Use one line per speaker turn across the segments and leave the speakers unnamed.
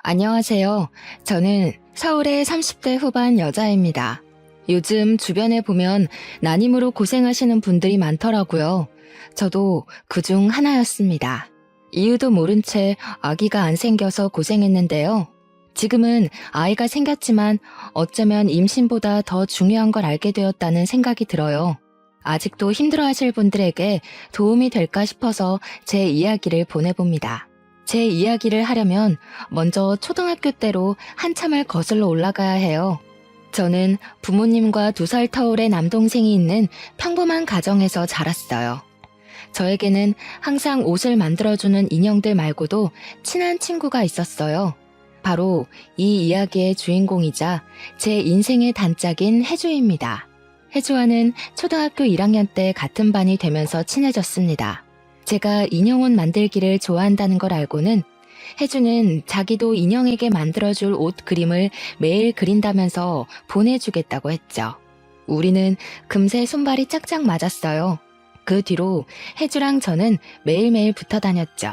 안녕하세요. 저는 서울의 30대 후반 여자입니다. 요즘 주변에 보면 난임으로 고생하시는 분들이 많더라고요. 저도 그중 하나였습니다. 이유도 모른 채 아기가 안 생겨서 고생했는데요. 지금은 아이가 생겼지만 어쩌면 임신보다 더 중요한 걸 알게 되었다는 생각이 들어요. 아직도 힘들어하실 분들에게 도움이 될까 싶어서 제 이야기를 보내봅니다. 제 이야기를 하려면 먼저 초등학교 때로 한참을 거슬러 올라가야 해요. 저는 부모님과 2살 터울의 남동생이 있는 평범한 가정에서 자랐어요. 저에게는 항상 옷을 만들어주는 인형들 말고도 친한 친구가 있었어요. 바로 이 이야기의 주인공이자 제 인생의 단짝인 혜주입니다. 혜주와는 초등학교 1학년 때 같은 반이 되면서 친해졌습니다. 제가 인형옷 만들기를 좋아한다는 걸 알고는 혜주는 자기도 인형에게 만들어줄 옷 그림을 매일 그린다면서 보내주겠다고 했죠. 우리는 금세 손발이 짝짝 맞았어요. 그 뒤로 혜주랑 저는 매일매일 붙어 다녔죠.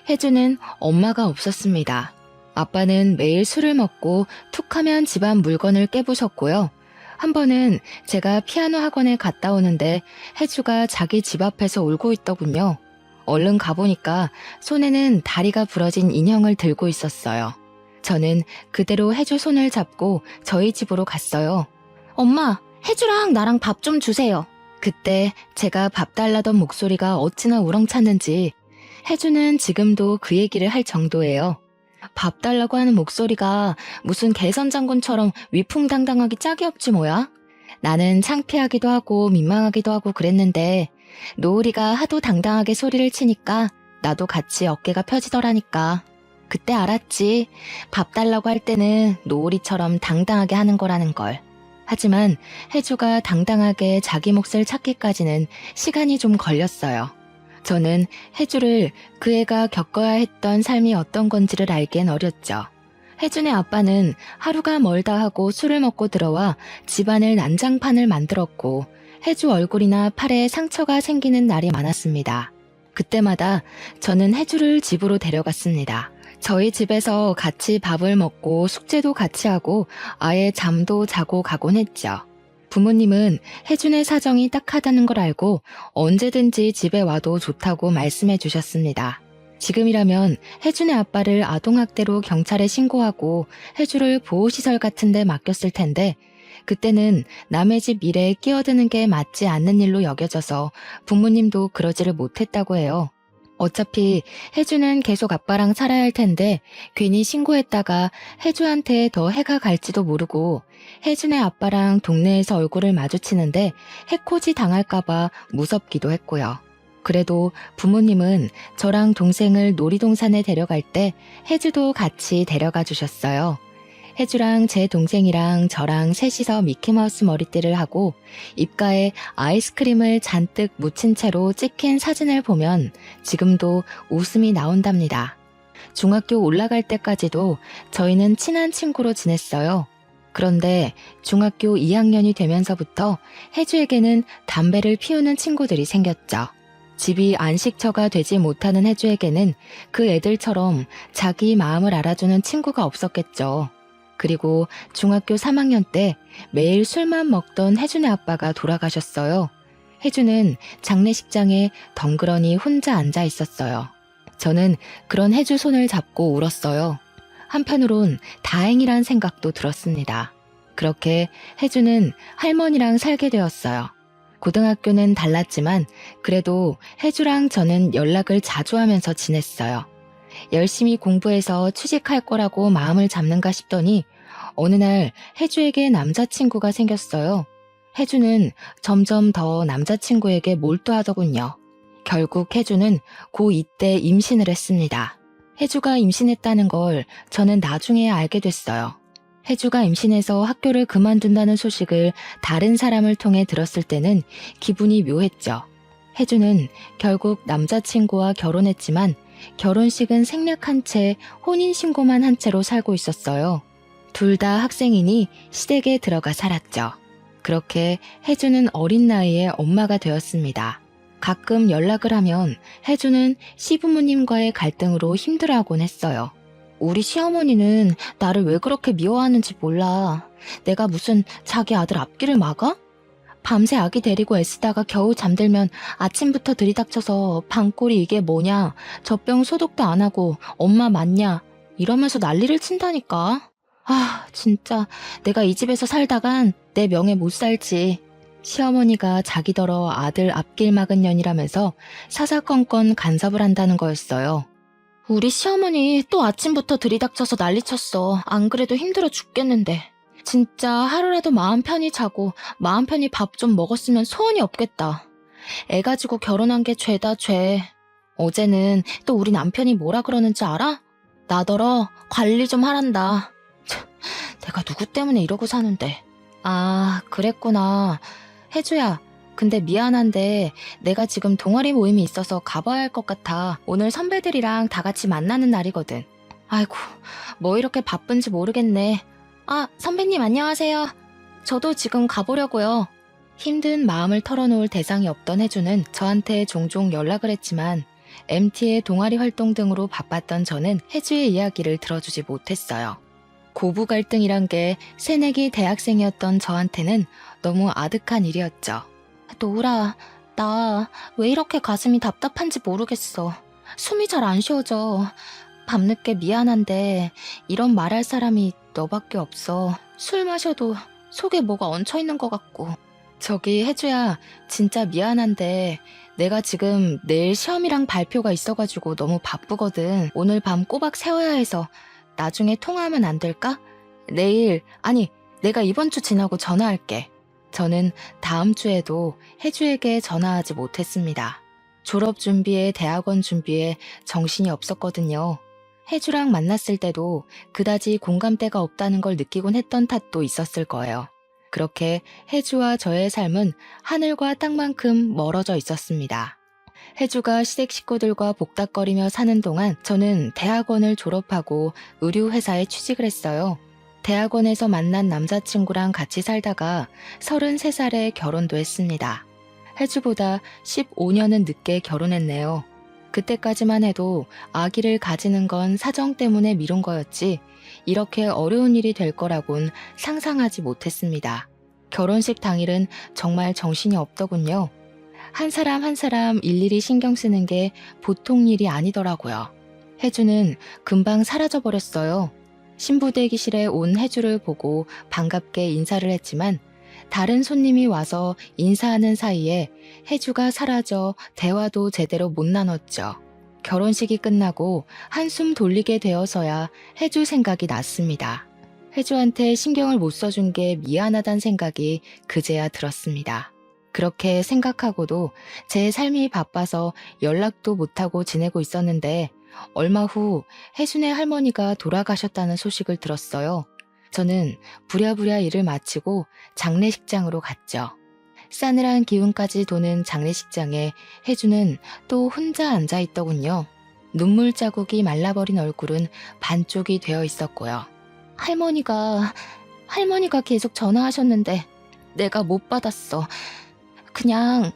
혜주는 엄마가 없었습니다. 아빠는 매일 술을 먹고 툭하면 집안 물건을 깨부셨고요. 한 번은 제가 피아노 학원에 갔다 오는데 혜주가 자기 집 앞에서 울고 있더군요. 얼른 가보니까 손에는 다리가 부러진 인형을 들고 있었어요. 저는 그대로 혜주 손을 잡고 저희 집으로 갔어요. 엄마, 혜주랑 나랑 밥 좀 주세요. 그때 제가 밥 달라던 목소리가 어찌나 우렁찼는지 혜주는 지금도 그 얘기를 할 정도예요. 밥 달라고 하는 목소리가 무슨 개선장군처럼 위풍당당하기 짝이 없지 뭐야? 나는 창피하기도 하고 민망하기도 하고 그랬는데 노을이가 하도 당당하게 소리를 치니까 나도 같이 어깨가 펴지더라니까. 그때 알았지. 밥 달라고 할 때는 노을이처럼 당당하게 하는 거라는 걸. 하지만 혜주가 당당하게 자기 몫을 찾기까지는 시간이 좀 걸렸어요. 저는 혜주를 그 애가 겪어야 했던 삶이 어떤 건지를 알기엔 어렸죠. 혜준의 아빠는 하루가 멀다 하고 술을 먹고 들어와 집안을 난장판을 만들었고 혜주 얼굴이나 팔에 상처가 생기는 날이 많았습니다. 그때마다 저는 혜주를 집으로 데려갔습니다. 저희 집에서 같이 밥을 먹고 숙제도 같이 하고 아예 잠도 자고 가곤 했죠. 부모님은 혜준의 사정이 딱하다는 걸 알고 언제든지 집에 와도 좋다고 말씀해 주셨습니다. 지금이라면 혜준의 아빠를 아동학대로 경찰에 신고하고 혜주를 보호시설 같은 데 맡겼을 텐데 그때는 남의 집 일에 끼어드는 게 맞지 않는 일로 여겨져서 부모님도 그러지를 못했다고 해요. 어차피 혜주는 계속 아빠랑 살아야 할 텐데 괜히 신고했다가 혜주한테 더 해가 갈지도 모르고 혜준의 아빠랑 동네에서 얼굴을 마주치는데 해코지 당할까봐 무섭기도 했고요. 그래도 부모님은 저랑 동생을 놀이동산에 데려갈 때 혜주도 같이 데려가 주셨어요. 혜주랑 제 동생이랑 저랑 셋이서 미키마우스 머리띠를 하고 입가에 아이스크림을 잔뜩 묻힌 채로 찍힌 사진을 보면 지금도 웃음이 나온답니다. 중학교 올라갈 때까지도 저희는 친한 친구로 지냈어요. 그런데 중학교 2학년이 되면서부터 혜주에게는 담배를 피우는 친구들이 생겼죠. 집이 안식처가 되지 못하는 혜주에게는 그 애들처럼 자기 마음을 알아주는 친구가 없었겠죠. 그리고 중학교 3학년 때 매일 술만 먹던 혜준의 아빠가 돌아가셨어요. 혜준은 장례식장에 덩그러니 혼자 앉아 있었어요. 저는 그런 혜주 손을 잡고 울었어요. 한편으론 다행이란 생각도 들었습니다. 그렇게 혜주는 할머니랑 살게 되었어요. 고등학교는 달랐지만 그래도 혜주랑 저는 연락을 자주 하면서 지냈어요. 열심히 공부해서 취직할 거라고 마음을 잡는가 싶더니 어느 날 혜주에게 남자친구가 생겼어요. 혜주는 점점 더 남자친구에게 몰두하더군요. 결국 혜주는 고2 때 임신을 했습니다. 혜주가 임신했다는 걸 저는 나중에 알게 됐어요. 혜주가 임신해서 학교를 그만둔다는 소식을 다른 사람을 통해 들었을 때는 기분이 묘했죠. 혜주는 결국 남자친구와 결혼했지만 결혼식은 생략한 채 혼인신고만 한 채로 살고 있었어요. 둘 다 학생이니 시댁에 들어가 살았죠. 그렇게 혜주는 어린 나이에 엄마가 되었습니다. 가끔 연락을 하면 혜주는 시부모님과의 갈등으로 힘들어하곤 했어요. 우리 시어머니는 나를 왜 그렇게 미워하는지 몰라. 내가 무슨 자기 아들 앞길을 막아? 밤새 아기 데리고 애쓰다가 겨우 잠들면 아침부터 들이닥쳐서 방꼬리 이게 뭐냐, 젖병 소독도 안 하고 엄마 맞냐 이러면서 난리를 친다니까. 아, 진짜 내가 이 집에서 살다간 내 명예 못 살지. 시어머니가 자기더러 아들 앞길 막은 년이라면서 사사건건 간섭을 한다는 거였어요. 우리 시어머니 또 아침부터 들이닥쳐서 난리쳤어. 안 그래도 힘들어 죽겠는데. 진짜 하루라도 마음 편히 자고 마음 편히 밥 좀 먹었으면 소원이 없겠다. 애 가지고 결혼한 게 죄다 죄. 어제는 또 우리 남편이 뭐라 그러는지 알아? 나더러 관리 좀 하란다. 참, 내가 누구 때문에 이러고 사는데. 아, 그랬구나. 혜주야, 근데 미안한데 내가 지금 동아리 모임이 있어서 가봐야 할 것 같아. 오늘 선배들이랑 다 같이 만나는 날이거든. 아이고, 뭐 이렇게 바쁜지 모르겠네. 아, 선배님 안녕하세요. 저도 지금 가보려고요. 힘든 마음을 털어놓을 대상이 없던 혜주는 저한테 종종 연락을 했지만 MT의 동아리 활동 등으로 바빴던 저는 혜주의 이야기를 들어주지 못했어요. 고부 갈등이란 게 새내기 대학생이었던 저한테는 너무 아득한 일이었죠. 노우라, 나 왜 이렇게 가슴이 답답한지 모르겠어. 숨이 잘 안 쉬어져. 밤늦게 미안한데 이런 말할 사람이 너밖에 없어. 술 마셔도 속에 뭐가 얹혀있는 것 같고. 저기 혜주야, 진짜 미안한데 내가 지금 내일 시험이랑 발표가 있어가지고 너무 바쁘거든. 오늘 밤 꼬박 세워야 해서 나중에 통화하면 안 될까? 아니 내가 이번 주 지나고 전화할게. 저는 다음 주에도 혜주에게 전화하지 못했습니다. 졸업 준비에 대학원 준비에 정신이 없었거든요. 혜주랑 만났을 때도 그다지 공감대가 없다는 걸 느끼곤 했던 탓도 있었을 거예요. 그렇게 혜주와 저의 삶은 하늘과 땅만큼 멀어져 있었습니다. 혜주가 시댁 식구들과 복닥거리며 사는 동안 저는 대학원을 졸업하고 의류회사에 취직을 했어요. 대학원에서 만난 남자친구랑 같이 살다가 33살에 결혼도 했습니다. 혜주보다 15년은 늦게 결혼했네요. 그때까지만 해도 아기를 가지는 건 사정 때문에 미룬 거였지 이렇게 어려운 일이 될 거라곤 상상하지 못했습니다. 결혼식 당일은 정말 정신이 없더군요. 한 사람 한 사람 일일이 신경 쓰는 게 보통 일이 아니더라고요. 혜주는 금방 사라져버렸어요. 신부 대기실에 온 혜주를 보고 반갑게 인사를 했지만 다른 손님이 와서 인사하는 사이에 혜주가 사라져 대화도 제대로 못 나눴죠. 결혼식이 끝나고 한숨 돌리게 되어서야 혜주 생각이 났습니다. 혜주한테 신경을 못 써준 게 미안하단 생각이 그제야 들었습니다. 그렇게 생각하고도 제 삶이 바빠서 연락도 못하고 지내고 있었는데 얼마 후 혜순의 할머니가 돌아가셨다는 소식을 들었어요. 저는 부랴부랴 일을 마치고 장례식장으로 갔죠. 싸늘한 기운까지 도는 장례식장에 혜주는 또 혼자 앉아있더군요. 눈물 자국이 말라버린 얼굴은 반쪽이 되어 있었고요. 할머니가 계속 전화하셨는데 내가 못 받았어. 그냥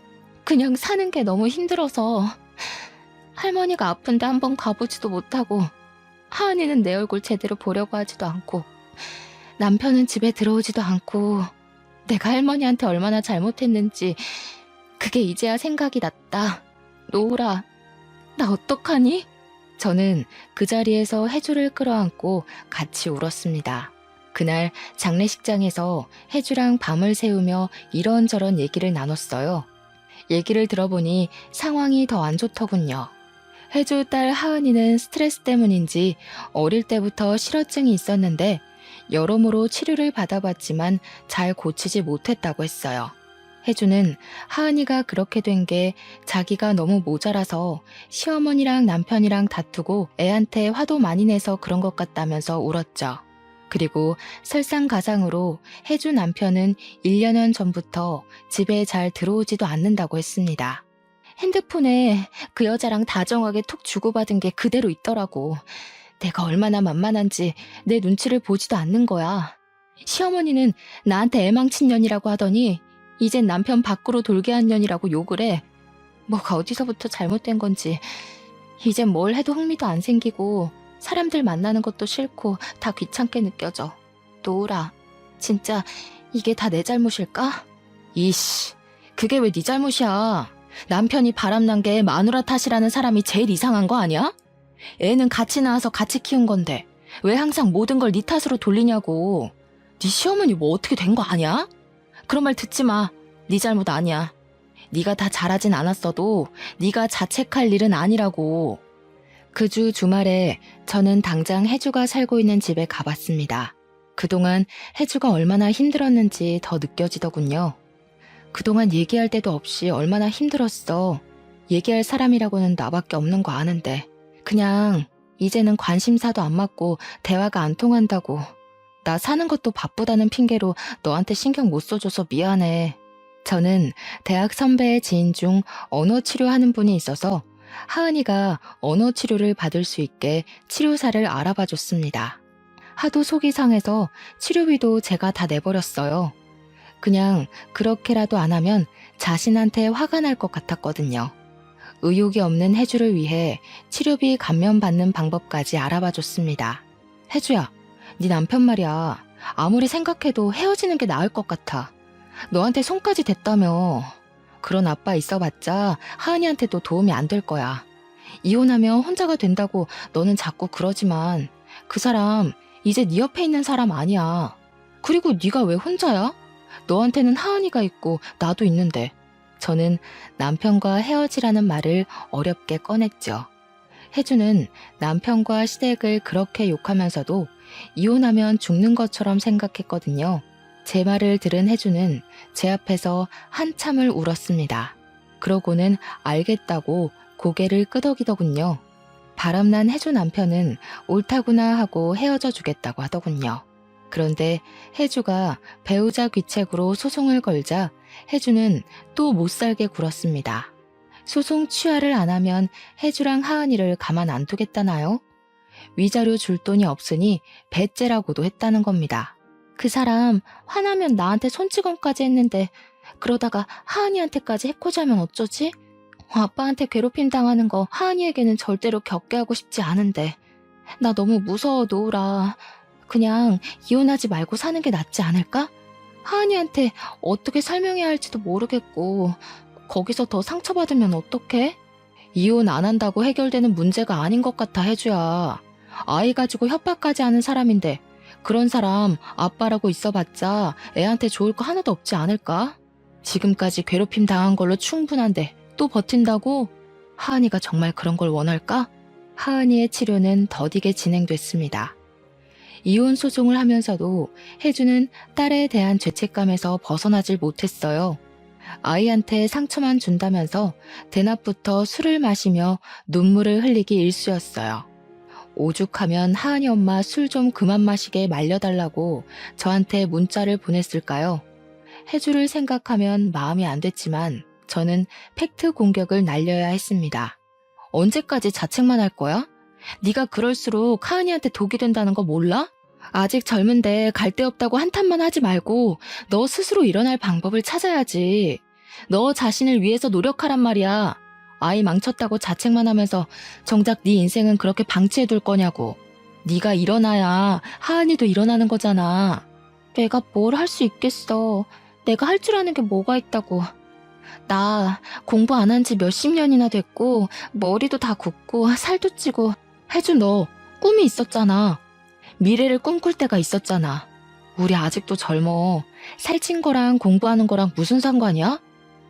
사는 게 너무 힘들어서. 할머니가 아픈데 한번 가보지도 못하고 하은이는 내 얼굴 제대로 보려고 하지도 않고 남편은 집에 들어오지도 않고 내가 할머니한테 얼마나 잘못했는지 그게 이제야 생각이 났다. 노우라, 나 어떡하니? 저는 그 자리에서 혜주를 끌어안고 같이 울었습니다. 그날 장례식장에서 혜주랑 밤을 새우며 이런저런 얘기를 나눴어요. 얘기를 들어보니 상황이 더 안 좋더군요. 혜주 딸 하은이는 스트레스 때문인지 어릴 때부터 실어증이 있었는데 여러모로 치료를 받아봤지만 잘 고치지 못했다고 했어요. 혜주는 하은이가 그렇게 된 게 자기가 너무 모자라서 시어머니랑 남편이랑 다투고 애한테 화도 많이 내서 그런 것 같다면서 울었죠. 그리고 설상가상으로 혜주 남편은 1년 전부터 집에 잘 들어오지도 않는다고 했습니다. 핸드폰에 그 여자랑 다정하게 톡 주고받은 게 그대로 있더라고. 내가 얼마나 만만한지 내 눈치를 보지도 않는 거야. 시어머니는 나한테 애망친년이라고 하더니 이젠 남편 밖으로 돌게 한 년이라고 욕을 해. 뭐가 어디서부터 잘못된 건지 이젠 뭘 해도 흥미도 안 생기고 사람들 만나는 것도 싫고 다 귀찮게 느껴져. 노을아, 진짜 이게 다 내 잘못일까? 이씨, 그게 왜 네 잘못이야? 남편이 바람난 게 마누라 탓이라는 사람이 제일 이상한 거 아니야? 애는 같이 낳아서 같이 키운 건데 왜 항상 모든 걸 네 탓으로 돌리냐고. 네 시어머니 뭐 어떻게 된 거 아니야? 그런 말 듣지 마. 네 잘못 아니야. 네가 다 잘하진 않았어도 네가 자책할 일은 아니라고. 그 주 주말에 저는 당장 혜주가 살고 있는 집에 가봤습니다. 그동안 혜주가 얼마나 힘들었는지 더 느껴지더군요. 그동안 얘기할 데도 없이 얼마나 힘들었어. 얘기할 사람이라고는 나밖에 없는 거 아는데 그냥 이제는 관심사도 안 맞고 대화가 안 통한다고. 나 사는 것도 바쁘다는 핑계로 너한테 신경 못 써줘서 미안해. 저는 대학 선배의 지인 중 언어 치료하는 분이 있어서 하은이가 언어 치료를 받을 수 있게 치료사를 알아봐 줬습니다. 하도 속이 상해서 치료비도 제가 다 내버렸어요. 그냥 그렇게라도 안 하면 자신한테 화가 날 것 같았거든요. 의욕이 없는 혜주를 위해 치료비 감면받는 방법까지 알아봐 줬습니다. 혜주야, 네 남편 말이야. 아무리 생각해도 헤어지는 게 나을 것 같아. 너한테 손까지 댔다며. 그런 아빠 있어봤자 하은이한테도 도움이 안 될 거야. 이혼하면 혼자가 된다고 너는 자꾸 그러지만 그 사람 이제 네 옆에 있는 사람 아니야. 그리고 네가 왜 혼자야? 너한테는 하은이가 있고 나도 있는데. 저는 남편과 헤어지라는 말을 어렵게 꺼냈죠. 혜주는 남편과 시댁을 그렇게 욕하면서도 이혼하면 죽는 것처럼 생각했거든요. 제 말을 들은 혜주는 제 앞에서 한참을 울었습니다. 그러고는 알겠다고 고개를 끄덕이더군요. 바람난 혜주 남편은 옳다구나 하고 헤어져 주겠다고 하더군요. 그런데 혜주가 배우자 귀책으로 소송을 걸자 혜주는 또 못살게 굴었습니다. 소송 취하를 안 하면 혜주랑 하은이를 가만 안 두겠다나요? 위자료 줄 돈이 없으니 배째라고도 했다는 겁니다. 그 사람 화나면 나한테 손찌검까지 했는데 그러다가 하은이한테까지 해코지하면 어쩌지? 아빠한테 괴롭힘 당하는 거 하은이에게는 절대로 겪게 하고 싶지 않은데. 나 너무 무서워, 노을아. 그냥 이혼하지 말고 사는 게 낫지 않을까? 하은이한테 어떻게 설명해야 할지도 모르겠고 거기서 더 상처받으면 어떡해? 이혼 안 한다고 해결되는 문제가 아닌 것 같아, 혜주야. 아이 가지고 협박까지 하는 사람인데 그런 사람 아빠라고 있어봤자 애한테 좋을 거 하나도 없지 않을까? 지금까지 괴롭힘 당한 걸로 충분한데 또 버틴다고? 하은이가 정말 그런 걸 원할까? 하은이의 치료는 더디게 진행됐습니다. 이혼 소송을 하면서도 혜주는 딸에 대한 죄책감에서 벗어나질 못했어요. 아이한테 상처만 준다면서 대낮부터 술을 마시며 눈물을 흘리기 일쑤였어요. 오죽하면 하은이 엄마 술 좀 그만 마시게 말려달라고 저한테 문자를 보냈을까요? 혜주를 생각하면 마음이 안 됐지만 저는 팩트 공격을 날려야 했습니다. 언제까지 자책만 할 거야? 네가 그럴수록 하은이한테 독이 된다는 거 몰라? 아직 젊은데 갈 데 없다고 한탄만 하지 말고 너 스스로 일어날 방법을 찾아야지. 너 자신을 위해서 노력하란 말이야. 아이 망쳤다고 자책만 하면서 정작 네 인생은 그렇게 방치해둘 거냐고. 네가 일어나야 하은이도 일어나는 거잖아. 내가 뭘 할 수 있겠어. 내가 할 줄 아는 게 뭐가 있다고. 나 공부 안 한 지 몇십 년이나 됐고 머리도 다 굽고 살도 찌고. 혜주, 너 꿈이 있었잖아. 미래를 꿈꿀 때가 있었잖아. 우리 아직도 젊어. 살찐 거랑 공부하는 거랑 무슨 상관이야?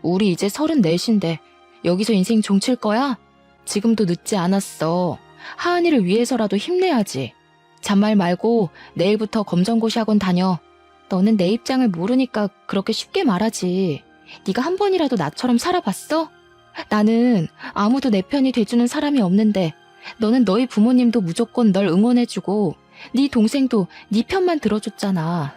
우리 이제 34인데 여기서 인생 종칠 거야? 지금도 늦지 않았어. 하은이를 위해서라도 힘내야지. 잔말 말고 내일부터 검정고시 학원 다녀. 너는 내 입장을 모르니까 그렇게 쉽게 말하지. 네가 한 번이라도 나처럼 살아봤어? 나는 아무도 내 편이 돼주는 사람이 없는데 너는 너희 부모님도 무조건 널 응원해주고 네 동생도 네 편만 들어줬잖아.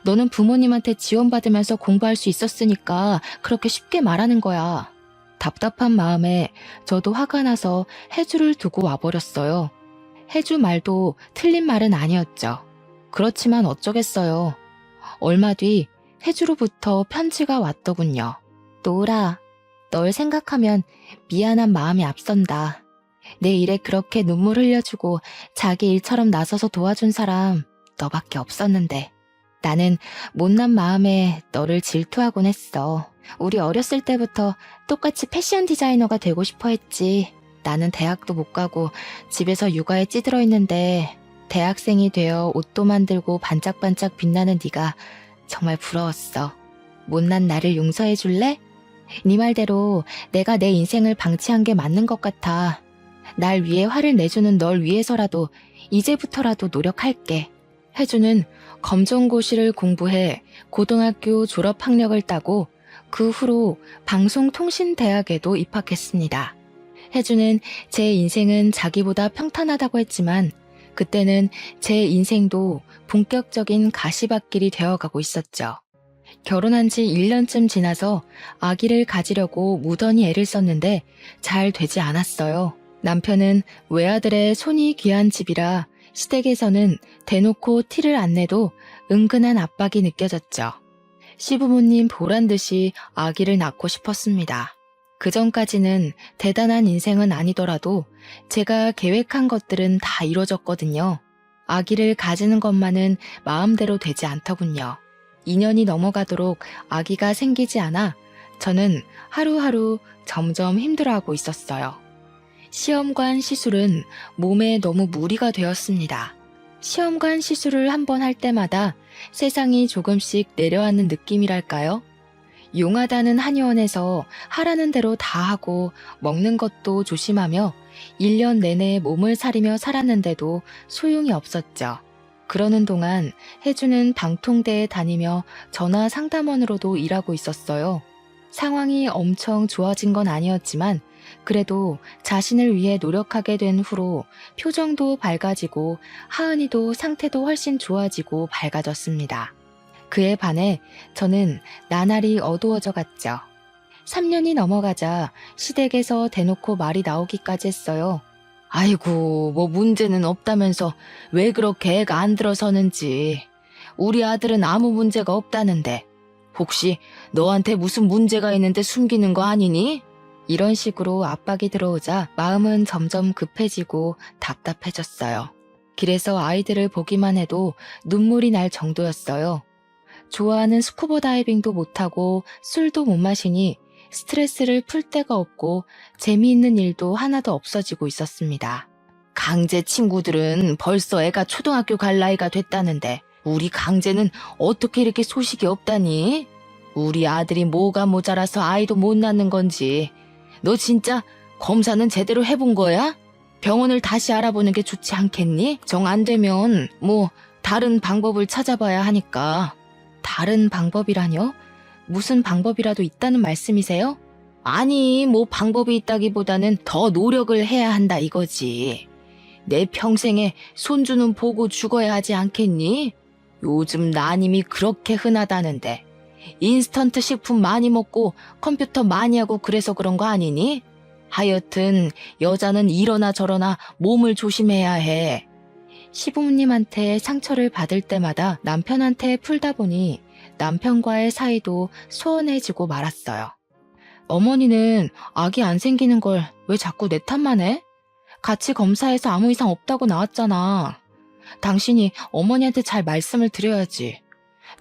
너는 부모님한테 지원받으면서 공부할 수 있었으니까 그렇게 쉽게 말하는 거야. 답답한 마음에 저도 화가 나서 혜주를 두고 와버렸어요. 혜주 말도 틀린 말은 아니었죠. 그렇지만 어쩌겠어요. 얼마 뒤 혜주로부터 편지가 왔더군요. 노을아, 널 생각하면 미안한 마음이 앞선다. 내 일에 그렇게 눈물 흘려주고 자기 일처럼 나서서 도와준 사람 너밖에 없었는데. 나는 못난 마음에 너를 질투하곤 했어. 우리 어렸을 때부터 똑같이 패션 디자이너가 되고 싶어 했지. 나는 대학도 못 가고 집에서 육아에 찌들어 있는데 대학생이 되어 옷도 만들고 반짝반짝 빛나는 네가 정말 부러웠어. 못난 나를 용서해 줄래? 네 말대로 내가 내 인생을 방치한 게 맞는 것 같아. 날 위해 화를 내주는 널 위해서라도 이제부터라도 노력할게. 혜주는 검정고시를 공부해 고등학교 졸업 학력을 따고 그 후로 방송통신대학에도 입학했습니다. 혜주는 제 인생은 자기보다 평탄하다고 했지만 그때는 제 인생도 본격적인 가시밭길이 되어가고 있었죠. 결혼한 지 1년쯤 지나서 아기를 가지려고 무던히 애를 썼는데 잘 되지 않았어요. 남편은 외아들의 손이 귀한 집이라 시댁에서는 대놓고 티를 안 내도 은근한 압박이 느껴졌죠. 시부모님 보란 듯이 아기를 낳고 싶었습니다. 그 전까지는 대단한 인생은 아니더라도 제가 계획한 것들은 다 이루어졌거든요. 아기를 가지는 것만은 마음대로 되지 않더군요. 2년이 넘어가도록 아기가 생기지 않아 저는 하루하루 점점 힘들어하고 있었어요. 시험관 시술은 몸에 너무 무리가 되었습니다. 시험관 시술을 한 번 할 때마다 세상이 조금씩 내려앉는 느낌이랄까요? 용하다는 한의원에서 하라는 대로 다 하고 먹는 것도 조심하며 1년 내내 몸을 사리며 살았는데도 소용이 없었죠. 그러는 동안 혜주는 방통대에 다니며 전화 상담원으로도 일하고 있었어요. 상황이 엄청 좋아진 건 아니었지만 그래도 자신을 위해 노력하게 된 후로 표정도 밝아지고 하은이도 상태도 훨씬 좋아지고 밝아졌습니다. 그에 반해 저는 나날이 어두워져 갔죠. 3년이 넘어가자 시댁에서 대놓고 말이 나오기까지 했어요. 아이고, 뭐 문제는 없다면서 왜 그렇게 애가 안 들어서는지. 우리 아들은 아무 문제가 없다는데 혹시 너한테 무슨 문제가 있는데 숨기는 거 아니니? 이런 식으로 압박이 들어오자 마음은 점점 급해지고 답답해졌어요. 길에서 아이들을 보기만 해도 눈물이 날 정도였어요. 좋아하는 스쿠버 다이빙도 못하고 술도 못 마시니 스트레스를 풀 데가 없고 재미있는 일도 하나도 없어지고 있었습니다. 강제 친구들은 벌써 애가 초등학교 갈 나이가 됐다는데 우리 강제는 어떻게 이렇게 소식이 없다니? 우리 아들이 뭐가 모자라서 아이도 못 낳는 건지. 너 진짜 검사는 제대로 해본 거야? 병원을 다시 알아보는 게 좋지 않겠니? 정 안 되면 뭐 다른 방법을 찾아봐야 하니까. 다른 방법이라뇨? 무슨 방법이라도 있다는 말씀이세요? 아니, 뭐 방법이 있다기보다는 더 노력을 해야 한다 이거지. 내 평생에 손주는 보고 죽어야 하지 않겠니? 요즘 난임이 그렇게 흔하다는데 인스턴트 식품 많이 먹고 컴퓨터 많이 하고 그래서 그런 거 아니니? 하여튼 여자는 이러나 저러나 몸을 조심해야 해. 시부모님한테 상처를 받을 때마다 남편한테 풀다 보니 남편과의 사이도 소원해지고 말았어요. 어머니는 아기 안 생기는 걸 왜 자꾸 내 탓만 해? 같이 검사해서 아무 이상 없다고 나왔잖아. 당신이 어머니한테 잘 말씀을 드려야지.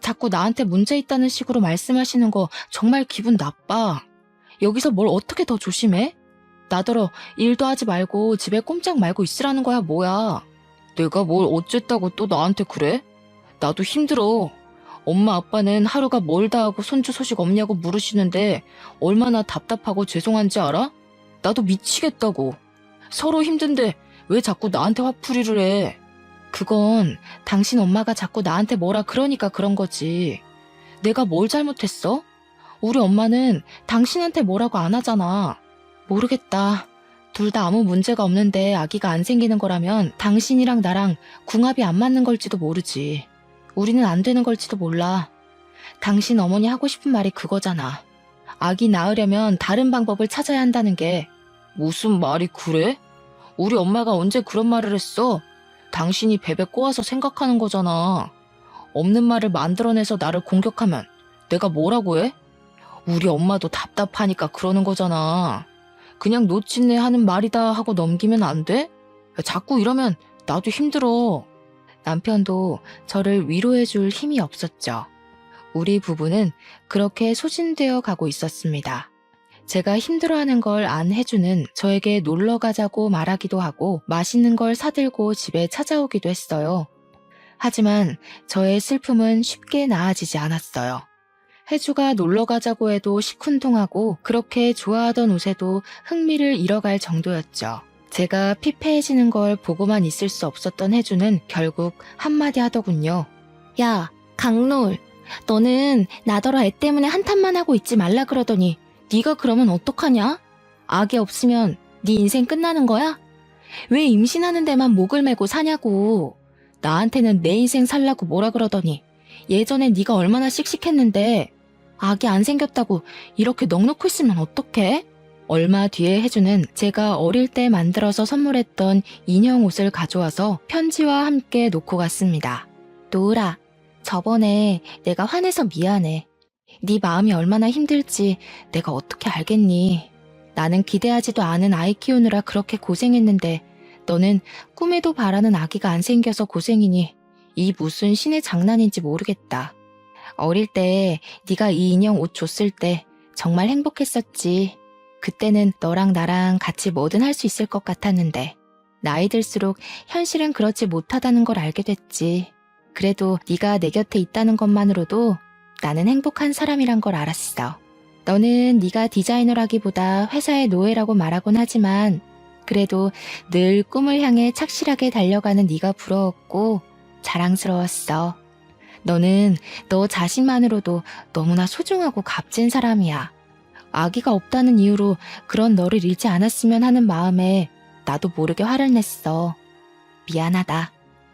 자꾸 나한테 문제 있다는 식으로 말씀하시는 거 정말 기분 나빠. 여기서 뭘 어떻게 더 조심해? 나더러 일도 하지 말고 집에 꼼짝 말고 있으라는 거야 뭐야. 내가 뭘 어쨌다고 또 나한테 그래? 나도 힘들어. 엄마 아빠는 하루가 멀다 하고 손주 소식 없냐고 물으시는데 얼마나 답답하고 죄송한지 알아? 나도 미치겠다고. 서로 힘든데 왜 자꾸 나한테 화풀이를 해? 그건 당신 엄마가 자꾸 나한테 뭐라 그러니까 그런 거지. 내가 뭘 잘못했어? 우리 엄마는 당신한테 뭐라고 안 하잖아. 모르겠다. 둘 다 아무 문제가 없는데 아기가 안 생기는 거라면 당신이랑 나랑 궁합이 안 맞는 걸지도 모르지. 우리는 안 되는 걸지도 몰라. 당신 어머니 하고 싶은 말이 그거잖아. 아기 낳으려면 다른 방법을 찾아야 한다는 게. 무슨 말이 그래? 우리 엄마가 언제 그런 말을 했어? 당신이 베베 꼬아서 생각하는 거잖아. 없는 말을 만들어내서 나를 공격하면 내가 뭐라고 해? 우리 엄마도 답답하니까 그러는 거잖아. 그냥 놓친네 하는 말이다 하고 넘기면 안 돼? 자꾸 이러면 나도 힘들어. 남편도 저를 위로해줄 힘이 없었죠. 우리 부부는 그렇게 소진되어 가고 있었습니다. 제가 힘들어하는 걸 안 해주는 저에게 놀러 가자고 말하기도 하고 맛있는 걸 사들고 집에 찾아오기도 했어요. 하지만 저의 슬픔은 쉽게 나아지지 않았어요. 혜주가 놀러 가자고 해도 시큰둥하고 그렇게 좋아하던 옷에도 흥미를 잃어갈 정도였죠. 제가 피폐해지는 걸 보고만 있을 수 없었던 혜주는 결국 한마디 하더군요. 야, 강놀, 너는 나더러 애 때문에 한탄만 하고 있지 말라 그러더니 네가 그러면 어떡하냐? 아기 없으면 네 인생 끝나는 거야? 왜 임신하는 데만 목을 메고 사냐고. 나한테는 내 인생 살라고 뭐라 그러더니 예전에 네가 얼마나 씩씩했는데 아기 안 생겼다고 이렇게 넋놓고 있으면 어떡해? 얼마 뒤에 혜주는 제가 어릴 때 만들어서 선물했던 인형 옷을 가져와서 편지와 함께 놓고 갔습니다. 노으라, 저번에 내가 화내서 미안해. 네 마음이 얼마나 힘들지 내가 어떻게 알겠니? 나는 기대하지도 않은 아이 키우느라 그렇게 고생했는데 너는 꿈에도 바라는 아기가 안 생겨서 고생이니 이 무슨 신의 장난인지 모르겠다. 어릴 때 네가 이 인형 옷 줬을 때 정말 행복했었지. 그때는 너랑 나랑 같이 뭐든 할 수 있을 것 같았는데 나이 들수록 현실은 그렇지 못하다는 걸 알게 됐지. 그래도 네가 내 곁에 있다는 것만으로도 나는 행복한 사람이란 걸 알았어. 너는 네가 디자이너라기보다 회사의 노예라고 말하곤 하지만 그래도 늘 꿈을 향해 착실하게 달려가는 네가 부러웠고 자랑스러웠어. 너는 너 자신만으로도 너무나 소중하고 값진 사람이야. 아기가 없다는 이유로 그런 너를 잃지 않았으면 하는 마음에 나도 모르게 화를 냈어. 미안하다.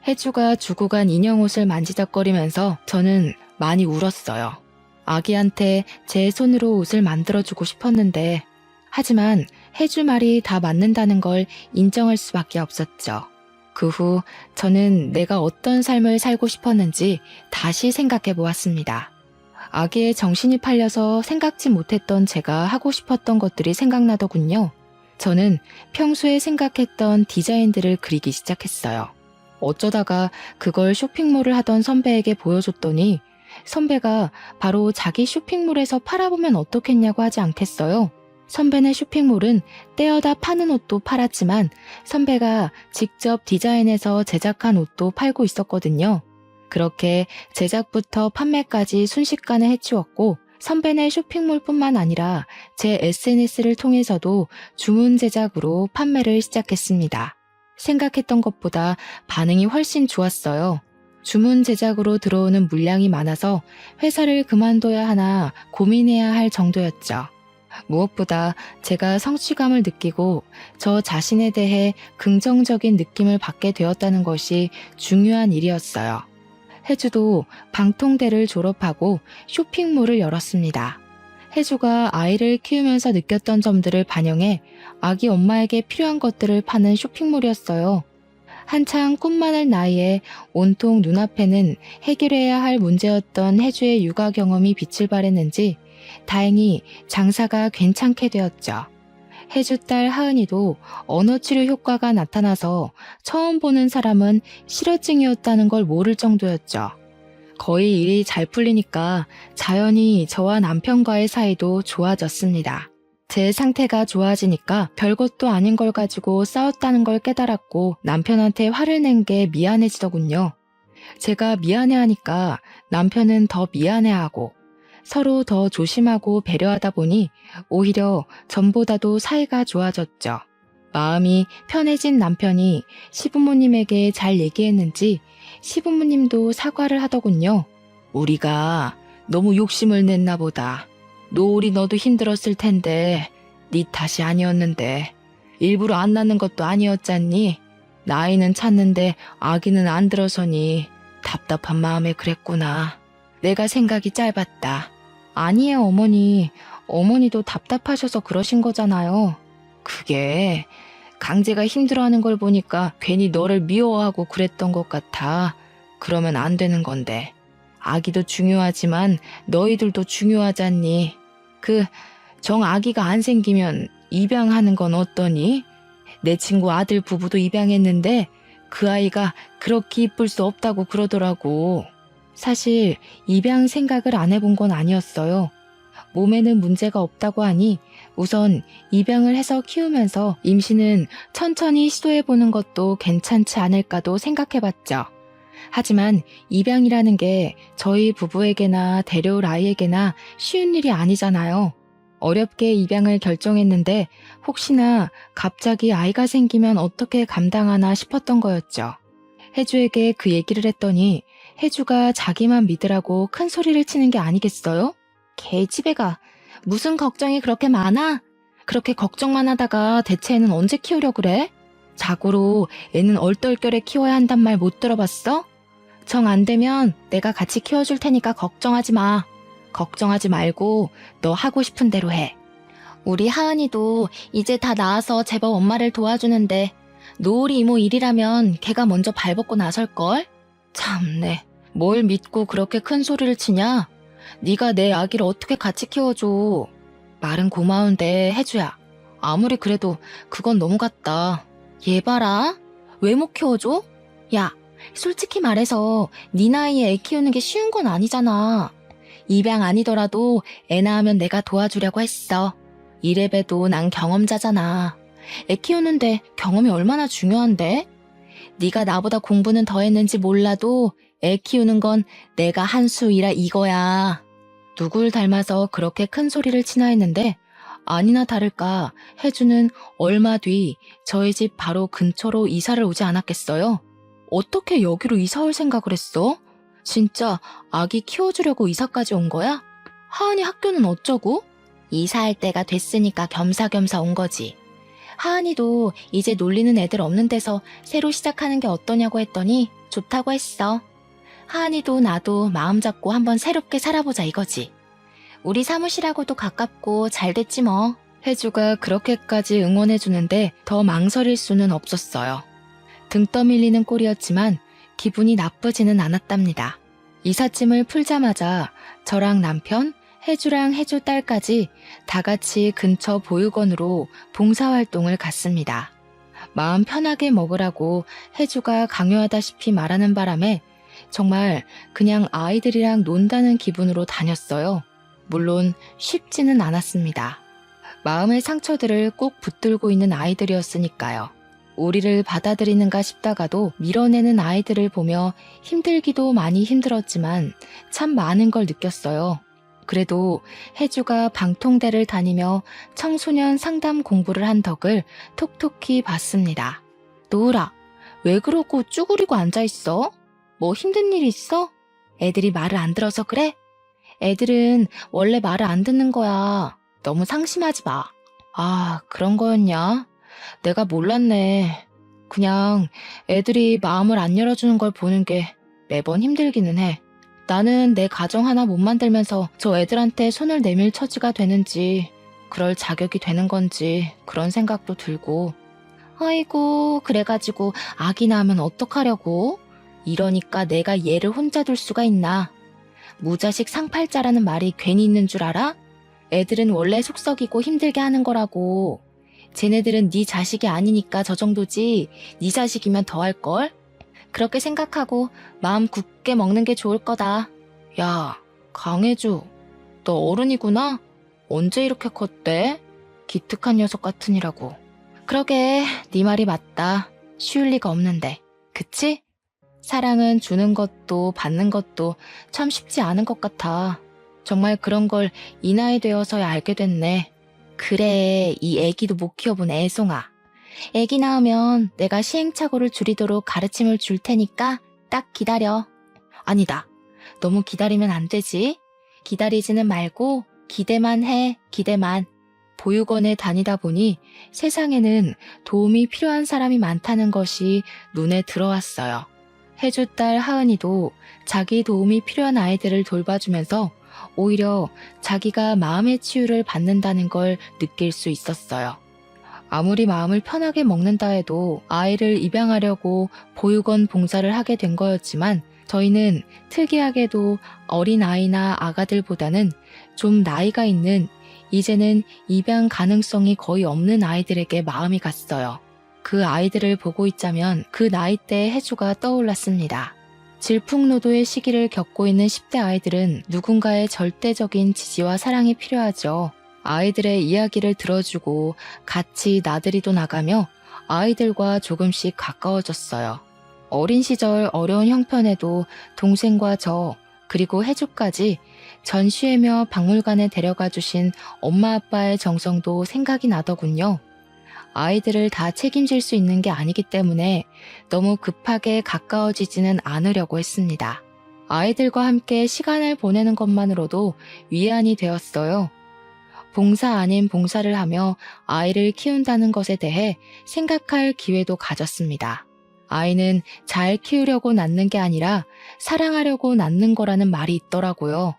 혜주가 주고 간 인형 옷을 만지작거리면서 저는 많이 울었어요. 아기한테 제 손으로 옷을 만들어주고 싶었는데 하지만 혜주 말이 다 맞는다는 걸 인정할 수밖에 없었죠. 그 후 저는 내가 어떤 삶을 살고 싶었는지 다시 생각해 보았습니다. 아기의 정신이 팔려서 생각지 못했던 제가 하고 싶었던 것들이 생각나더군요. 저는 평소에 생각했던 디자인들을 그리기 시작했어요. 어쩌다가 그걸 쇼핑몰을 하던 선배에게 보여줬더니 선배가 바로 자기 쇼핑몰에서 팔아보면 어떻겠냐고 하지 않겠어요? 선배네 쇼핑몰은 떼어다 파는 옷도 팔았지만 선배가 직접 디자인해서 제작한 옷도 팔고 있었거든요. 그렇게 제작부터 판매까지 순식간에 해치웠고 선배네 쇼핑몰뿐만 아니라 제 SNS를 통해서도 주문 제작으로 판매를 시작했습니다. 생각했던 것보다 반응이 훨씬 좋았어요. 주문 제작으로 들어오는 물량이 많아서 회사를 그만둬야 하나 고민해야 할 정도였죠. 무엇보다 제가 성취감을 느끼고 저 자신에 대해 긍정적인 느낌을 받게 되었다는 것이 중요한 일이었어요. 혜주도 방통대를 졸업하고 쇼핑몰을 열었습니다. 혜주가 아이를 키우면서 느꼈던 점들을 반영해 아기 엄마에게 필요한 것들을 파는 쇼핑몰이었어요. 한창 꿈만을 나이에 온통 눈앞에는 해결해야 할 문제였던 혜주의 육아 경험이 빛을 발했는지 다행히 장사가 괜찮게 되었죠. 혜주 딸 하은이도 언어치료 효과가 나타나서 처음 보는 사람은 실어증이었다는 걸 모를 정도였죠. 거의 일이 잘 풀리니까 자연히 저와 남편과의 사이도 좋아졌습니다. 제 상태가 좋아지니까 별것도 아닌 걸 가지고 싸웠다는 걸 깨달았고 남편한테 화를 낸 게 미안해지더군요. 제가 미안해하니까 남편은 더 미안해하고 서로 더 조심하고 배려하다 보니 오히려 전보다도 사이가 좋아졌죠. 마음이 편해진 남편이 시부모님에게 잘 얘기했는지 시부모님도 사과를 하더군요. 우리가 너무 욕심을 냈나 보다. 노을이 너도 힘들었을 텐데 네 탓이 아니었는데 일부러 안 낳는 것도 아니었잖니. 나이는 찼는데 아기는 안 들어서니 답답한 마음에 그랬구나. 내가 생각이 짧았다. 아니에요, 어머니. 어머니도 답답하셔서 그러신 거잖아요. 그게 강제가 힘들어하는 걸 보니까 괜히 너를 미워하고 그랬던 것 같아. 그러면 안 되는 건데. 아기도 중요하지만 너희들도 중요하잖니. 정 아기가 안 생기면 입양하는 건 어떠니? 내 친구 아들 부부도 입양했는데 그 아이가 그렇게 이쁠 수 없다고 그러더라고. 사실 입양 생각을 안 해본 건 아니었어요. 몸에는 문제가 없다고 하니 우선 입양을 해서 키우면서 임신은 천천히 시도해보는 것도 괜찮지 않을까도 생각해봤죠. 하지만 입양이라는 게 저희 부부에게나 데려올 아이에게나 쉬운 일이 아니잖아요. 어렵게 입양을 결정했는데 혹시나 갑자기 아이가 생기면 어떻게 감당하나 싶었던 거였죠. 혜주에게 그 얘기를 했더니 혜주가 자기만 믿으라고 큰 소리를 치는 게 아니겠어요? 개집애가 무슨 걱정이 그렇게 많아? 그렇게 걱정만 하다가 대체 애는 언제 키우려 그래? 자고로 애는 얼떨결에 키워야 한단 말 못 들어봤어? 정 안 되면 내가 같이 키워줄 테니까 걱정하지 마. 걱정하지 말고 너 하고 싶은 대로 해. 우리 하은이도 이제 다 나아서 제법 엄마를 도와주는데 노을이 이모 일이라면 걔가 먼저 발벗고 나설걸? 참네. 뭘 믿고 그렇게 큰 소리를 치냐? 네가 내 아기를 어떻게 같이 키워줘. 말은 고마운데 혜주야. 아무리 그래도 그건 너무 같다. 얘 봐라. 왜 못 키워줘? 야, 솔직히 말해서 네 나이에 애 키우는 게 쉬운 건 아니잖아. 입양 아니더라도 애 낳으면 내가 도와주려고 했어. 이래봬도 난 경험자잖아. 애 키우는데 경험이 얼마나 중요한데? 네가 나보다 공부는 더 했는지 몰라도 애 키우는 건 내가 한 수이라 이거야. 누굴 닮아서 그렇게 큰 소리를 치나 했는데 아니나 다를까 혜주는 얼마 뒤 저희 집 바로 근처로 이사를 오지 않았겠어요? 어떻게 여기로 이사 올 생각을 했어? 진짜 아기 키워주려고 이사까지 온 거야? 하은이 학교는 어쩌고? 이사할 때가 됐으니까 겸사겸사 온 거지. 하은이도 이제 놀리는 애들 없는 데서 새로 시작하는 게 어떠냐고 했더니 좋다고 했어. 하은이도 나도 마음 잡고 한번 새롭게 살아보자 이거지. 우리 사무실하고도 가깝고 잘 됐지 뭐. 혜주가 그렇게까지 응원해주는데 더 망설일 수는 없었어요. 등 떠밀리는 꼴이었지만 기분이 나쁘지는 않았답니다. 이삿짐을 풀자마자 저랑 남편, 혜주랑 혜주 딸까지 다 같이 근처 보육원으로 봉사활동을 갔습니다. 마음 편하게 먹으라고 혜주가 강요하다시피 말하는 바람에 정말 그냥 아이들이랑 논다는 기분으로 다녔어요. 물론 쉽지는 않았습니다. 마음의 상처들을 꼭 붙들고 있는 아이들이었으니까요. 우리를 받아들이는가 싶다가도 밀어내는 아이들을 보며 힘들기도 많이 힘들었지만 참 많은 걸 느꼈어요. 그래도 혜주가 방통대를 다니며 청소년 상담 공부를 한 덕을 톡톡히 봤습니다. 노을아, 왜 그러고 쭈그리고 앉아있어? 뭐 힘든 일 있어? 애들이 말을 안 들어서 그래? 애들은 원래 말을 안 듣는 거야. 너무 상심하지 마. 아, 그런 거였냐? 내가 몰랐네. 그냥 애들이 마음을 안 열어주는 걸 보는 게 매번 힘들기는 해. 나는 내 가정 하나 못 만들면서 저 애들한테 손을 내밀 처지가 되는지, 그럴 자격이 되는 건지 그런 생각도 들고. 아이고, 그래가지고 아기 낳으면 어떡하려고? 이러니까 내가 얘를 혼자 둘 수가 있나? 무자식 상팔자라는 말이 괜히 있는 줄 알아? 애들은 원래 속썩이고 힘들게 하는 거라고. 쟤네들은 네 자식이 아니니까 저 정도지 네 자식이면 더 할걸? 그렇게 생각하고 마음 굳게 먹는 게 좋을 거다. 야, 강혜주, 너 어른이구나? 언제 이렇게 컸대? 기특한 녀석 같으니라고. 그러게, 네 말이 맞다. 쉬울 리가 없는데. 그치? 사랑은 주는 것도 받는 것도 참 쉽지 않은 것 같아. 정말 그런 걸 이 나이 되어서야 알게 됐네. 그래, 이 애기도 못 키워본 애송아. 애기 낳으면 내가 시행착오를 줄이도록 가르침을 줄 테니까 딱 기다려. 아니다. 너무 기다리면 안 되지. 기다리지는 말고 기대만 해, 기대만. 보육원에 다니다 보니 세상에는 도움이 필요한 사람이 많다는 것이 눈에 들어왔어요. 혜주 딸 하은이도 자기 도움이 필요한 아이들을 돌봐주면서 오히려 자기가 마음의 치유를 받는다는 걸 느낄 수 있었어요. 아무리 마음을 편하게 먹는다 해도 아이를 입양하려고 보육원 봉사를 하게 된 거였지만 저희는 특이하게도 어린 아이나 아가들보다는 좀 나이가 있는 이제는 입양 가능성이 거의 없는 아이들에게 마음이 갔어요. 그 아이들을 보고 있자면 그 나이대의 혜주가 떠올랐습니다. 질풍노도의 시기를 겪고 있는 10대 아이들은 누군가의 절대적인 지지와 사랑이 필요하죠. 아이들의 이야기를 들어주고 같이 나들이도 나가며 아이들과 조금씩 가까워졌어요. 어린 시절 어려운 형편에도 동생과 저 그리고 혜주까지 전시회며 박물관에 데려가 주신 엄마 아빠의 정성도 생각이 나더군요. 아이들을 다 책임질 수 있는 게 아니기 때문에 너무 급하게 가까워지지는 않으려고 했습니다. 아이들과 함께 시간을 보내는 것만으로도 위안이 되었어요. 봉사 아닌 봉사를 하며 아이를 키운다는 것에 대해 생각할 기회도 가졌습니다. 아이는 잘 키우려고 낳는 게 아니라 사랑하려고 낳는 거라는 말이 있더라고요.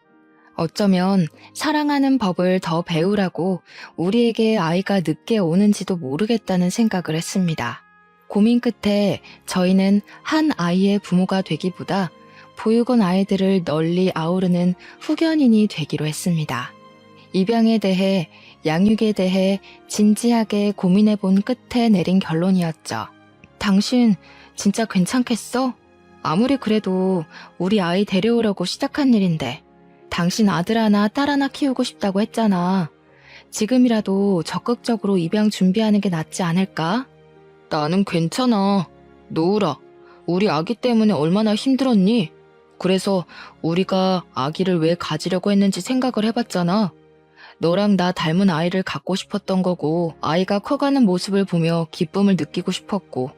어쩌면 사랑하는 법을 더 배우라고 우리에게 아이가 늦게 오는지도 모르겠다는 생각을 했습니다. 고민 끝에 저희는 한 아이의 부모가 되기보다 보육원 아이들을 널리 아우르는 후견인이 되기로 했습니다. 입양에 대해, 양육에 대해 진지하게 고민해 본 끝에 내린 결론이었죠. 당신 진짜 괜찮겠어? 아무리 그래도 우리 아이 데려오려고 시작한 일인데 당신 아들 하나 딸 하나 키우고 싶다고 했잖아. 지금이라도 적극적으로 입양 준비하는 게 낫지 않을까? 나는 괜찮아. 노우라, 우리 아기 때문에 얼마나 힘들었니? 그래서 우리가 아기를 왜 가지려고 했는지 생각을 해봤잖아. 너랑 나 닮은 아이를 갖고 싶었던 거고 아이가 커가는 모습을 보며 기쁨을 느끼고 싶었고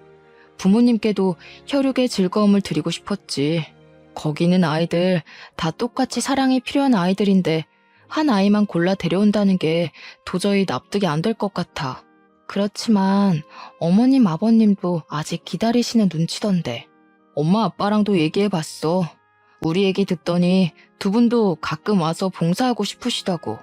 부모님께도 혈육의 즐거움을 드리고 싶었지. 거기 있는 아이들 다 똑같이 사랑이 필요한 아이들인데 한 아이만 골라 데려온다는 게 도저히 납득이 안 될 것 같아. 그렇지만 어머님 아버님도 아직 기다리시는 눈치던데. 엄마 아빠랑도 얘기해봤어. 우리 얘기 듣더니 두 분도 가끔 와서 봉사하고 싶으시다고.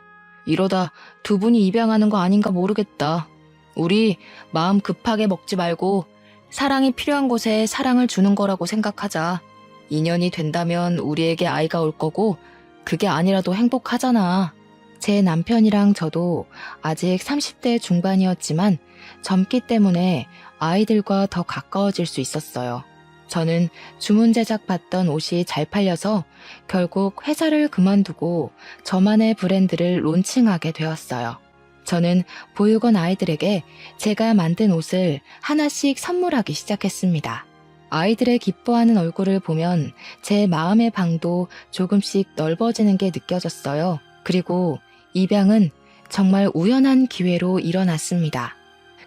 이러다 두 분이 입양하는 거 아닌가 모르겠다. 우리 마음 급하게 먹지 말고 사랑이 필요한 곳에 사랑을 주는 거라고 생각하자. 인연이 된다면 우리에게 아이가 올 거고 그게 아니라도 행복하잖아. 제 남편이랑 저도 아직 30대 중반이었지만 젊기 때문에 아이들과 더 가까워질 수 있었어요. 저는 주문 제작 받던 옷이 잘 팔려서 결국 회사를 그만두고 저만의 브랜드를 론칭하게 되었어요. 저는 보육원 아이들에게 제가 만든 옷을 하나씩 선물하기 시작했습니다. 아이들의 기뻐하는 얼굴을 보면 제 마음의 방도 조금씩 넓어지는 게 느껴졌어요. 그리고 입양은 정말 우연한 기회로 일어났습니다.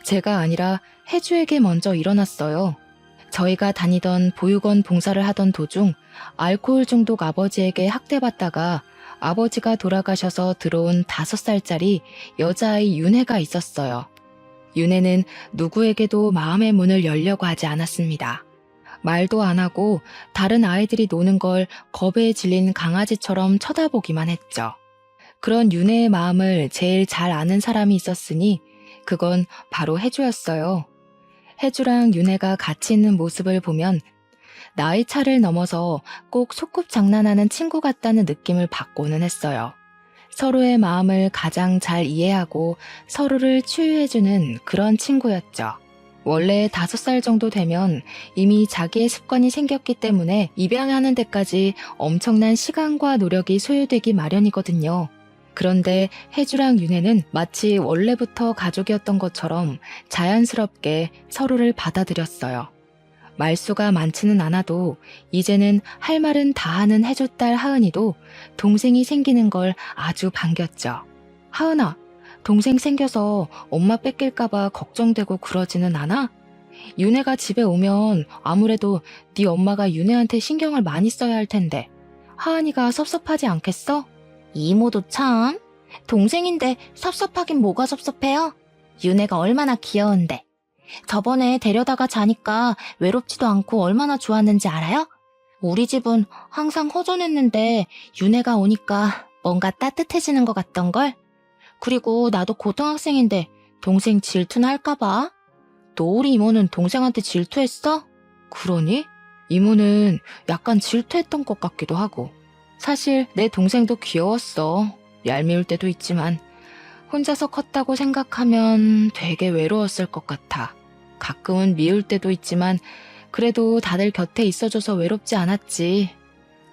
제가 아니라 혜주에게 먼저 일어났어요. 저희가 다니던 보육원 봉사를 하던 도중 알코올 중독 아버지에게 학대받다가 아버지가 돌아가셔서 들어온 5살짜리 여자아이 윤혜가 있었어요. 윤혜는 누구에게도 마음의 문을 열려고 하지 않았습니다. 말도 안 하고 다른 아이들이 노는 걸 겁에 질린 강아지처럼 쳐다보기만 했죠. 그런 윤혜의 마음을 제일 잘 아는 사람이 있었으니 그건 바로 혜주였어요. 혜주랑 윤혜가 같이 있는 모습을 보면 나이 차를 넘어서 꼭 소꿉장난하는 친구 같다는 느낌을 받고는 했어요. 서로의 마음을 가장 잘 이해하고 서로를 치유해주는 그런 친구였죠. 원래 5살 정도 되면 이미 자기의 습관이 생겼기 때문에 입양하는 데까지 엄청난 시간과 노력이 소요되기 마련이거든요. 그런데 혜주랑 윤혜는 마치 원래부터 가족이었던 것처럼 자연스럽게 서로를 받아들였어요. 말수가 많지는 않아도 이제는 할 말은 다 하는 혜주 딸 하은이도 동생이 생기는 걸 아주 반겼죠. 하은아, 동생 생겨서 엄마 뺏길까봐 걱정되고 그러지는 않아? 윤혜가 집에 오면 아무래도 네 엄마가 윤혜한테 신경을 많이 써야 할 텐데 하은이가 섭섭하지 않겠어? 이모도 참, 동생인데 섭섭하긴 뭐가 섭섭해요? 윤혜가 얼마나 귀여운데. 저번에 데려다가 자니까 외롭지도 않고 얼마나 좋았는지 알아요? 우리 집은 항상 허전했는데 윤혜가 오니까 뭔가 따뜻해지는 것 같던걸? 그리고 나도 고등학생인데 동생 질투나 할까봐? 노을이 이모는 동생한테 질투했어? 그러니? 이모는 약간 질투했던 것 같기도 하고. 사실 내 동생도 귀여웠어. 얄미울 때도 있지만. 혼자서 컸다고 생각하면 되게 외로웠을 것 같아. 가끔은 미울 때도 있지만 그래도 다들 곁에 있어줘서 외롭지 않았지.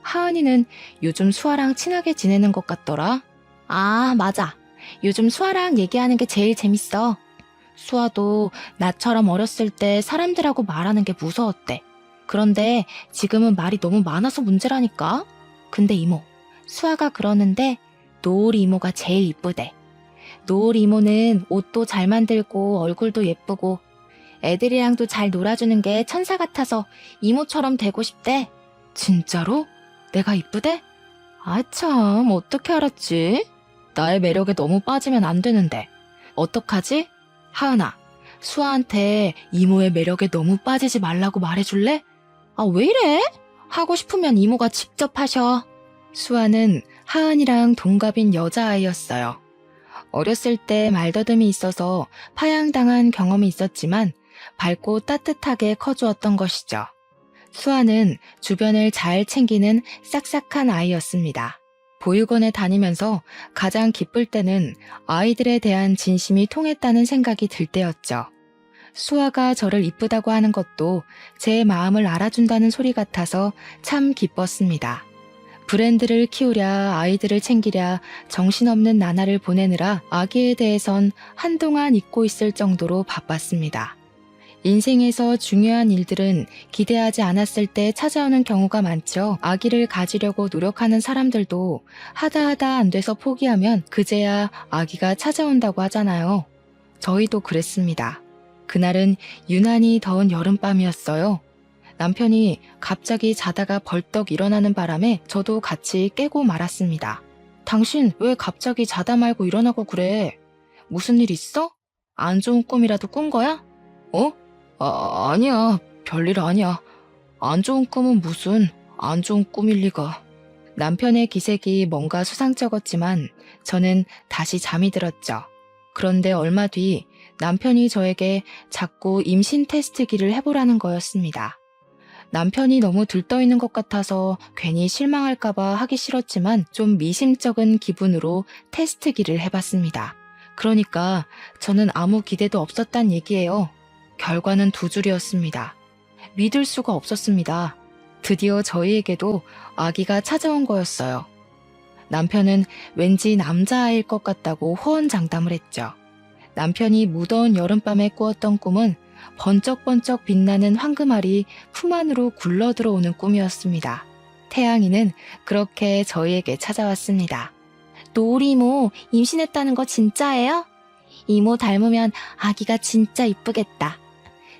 하은이는 요즘 수아랑 친하게 지내는 것 같더라. 아, 맞아. 요즘 수아랑 얘기하는 게 제일 재밌어. 수아도 나처럼 어렸을 때 사람들하고 말하는 게 무서웠대. 그런데 지금은 말이 너무 많아서 문제라니까. 근데 이모, 수아가 그러는데 노을이 이모가 제일 이쁘대. 노을 이모는 옷도 잘 만들고 얼굴도 예쁘고 애들이랑도 잘 놀아주는 게 천사 같아서 이모처럼 되고 싶대. 진짜로? 내가 이쁘대? 아 참, 어떻게 알았지? 나의 매력에 너무 빠지면 안 되는데. 어떡하지? 하은아, 수아한테 이모의 매력에 너무 빠지지 말라고 말해줄래? 아, 왜 이래? 하고 싶으면 이모가 직접 하셔. 수아는 하은이랑 동갑인 여자아이였어요. 어렸을 때 말더듬이 있어서 파양당한 경험이 있었지만 밝고 따뜻하게 커주었던 것이죠. 수아는 주변을 잘 챙기는 싹싹한 아이였습니다. 보육원에 다니면서 가장 기쁠 때는 아이들에 대한 진심이 통했다는 생각이 들 때였죠. 수아가 저를 이쁘다고 하는 것도 제 마음을 알아준다는 소리 같아서 참 기뻤습니다. 브랜드를 키우랴 아이들을 챙기랴 정신없는 나날을 보내느라 아기에 대해선 한동안 잊고 있을 정도로 바빴습니다. 인생에서 중요한 일들은 기대하지 않았을 때 찾아오는 경우가 많죠. 아기를 가지려고 노력하는 사람들도 하다 안 돼서 포기하면 그제야 아기가 찾아온다고 하잖아요. 저희도 그랬습니다. 그날은 유난히 더운 여름밤이었어요. 남편이 갑자기 자다가 벌떡 일어나는 바람에 저도 같이 깨고 말았습니다. 당신 왜 갑자기 자다 말고 일어나고 그래? 무슨 일 있어? 안 좋은 꿈이라도 꾼 거야? 어? 아니야. 별일 아니야. 안 좋은 꿈은 무슨 안 좋은 꿈일 리가. 남편의 기색이 뭔가 수상쩍었지만 저는 다시 잠이 들었죠. 그런데 얼마 뒤 남편이 저에게 자꾸 임신 테스트기를 해보라는 거였습니다. 남편이 너무 들떠있는 것 같아서 괜히 실망할까봐 하기 싫었지만 좀 미심쩍은 기분으로 테스트기를 해봤습니다. 그러니까 저는 아무 기대도 없었단 얘기예요. 결과는 두 줄이었습니다. 믿을 수가 없었습니다. 드디어 저희에게도 아기가 찾아온 거였어요. 남편은 왠지 남자아이일 것 같다고 호언장담을 했죠. 남편이 무더운 여름밤에 꾸었던 꿈은 번쩍번쩍 빛나는 황금알이 품 안으로 굴러 들어오는 꿈이었습니다. 태양이는 그렇게 저희에게 찾아왔습니다. 노을이 이모 임신했다는 거 진짜예요? 이모 닮으면 아기가 진짜 이쁘겠다.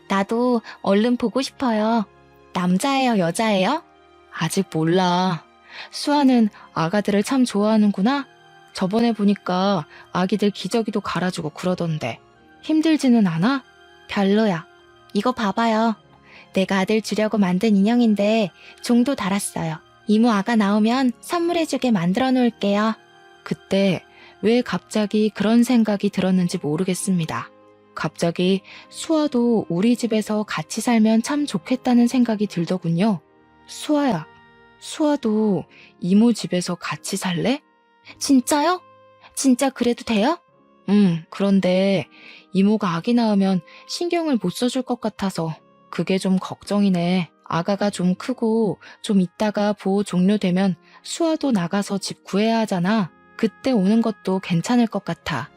나도 얼른 보고 싶어요. 남자예요, 여자예요? 아직 몰라. 수아는 아가들을 참 좋아하는구나. 저번에 보니까 아기들 기저귀도 갈아주고 그러던데. 힘들지는 않아? 별로야. 이거 봐봐요. 내가 아들 주려고 만든 인형인데 종도 달았어요. 이모 아가 나오면 선물해주게 만들어 놓을게요. 그때 왜 갑자기 그런 생각이 들었는지 모르겠습니다. 갑자기 수아도 우리 집에서 같이 살면 참 좋겠다는 생각이 들더군요. 수아야, 수아도 이모 집에서 같이 살래? 진짜요? 진짜 그래도 돼요? 그런데 이모가 아기 낳으면 신경을 못 써줄 것 같아서 그게 좀 걱정이네. 아가가 좀 크고 좀 있다가 보호 종료되면 수아도 나가서 집 구해야 하잖아. 그때 오는 것도 괜찮을 것 같아.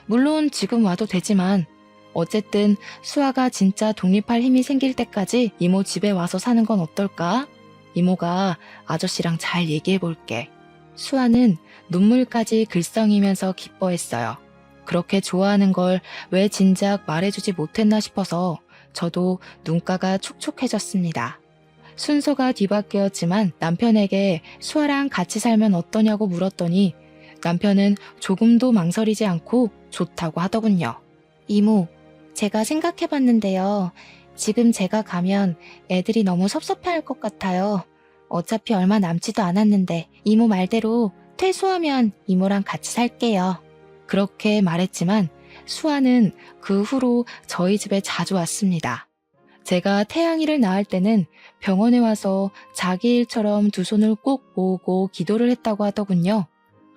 물론 지금 와도 되지만 어쨌든 수아가 진짜 독립할 힘이 생길 때까지 이모 집에 와서 사는 건 어떨까? 이모가 아저씨랑 잘 얘기해 볼게. 수아는 눈물까지 글썽이면서 기뻐했어요. 그렇게 좋아하는 걸 왜 진작 말해주지 못했나 싶어서 저도 눈가가 촉촉해졌습니다. 순서가 뒤바뀌었지만 남편에게 수아랑 같이 살면 어떠냐고 물었더니 남편은 조금도 망설이지 않고 좋다고 하더군요. 이모, 제가 생각해봤는데요. 지금 제가 가면 애들이 너무 섭섭해할 것 같아요. 어차피 얼마 남지도 않았는데 이모 말대로 퇴소하면 이모랑 같이 살게요. 그렇게 말했지만 수아는 그 후로 저희 집에 자주 왔습니다. 제가 태양이를 낳을 때는 병원에 와서 자기 일처럼 두 손을 꼭 모으고 기도를 했다고 하더군요.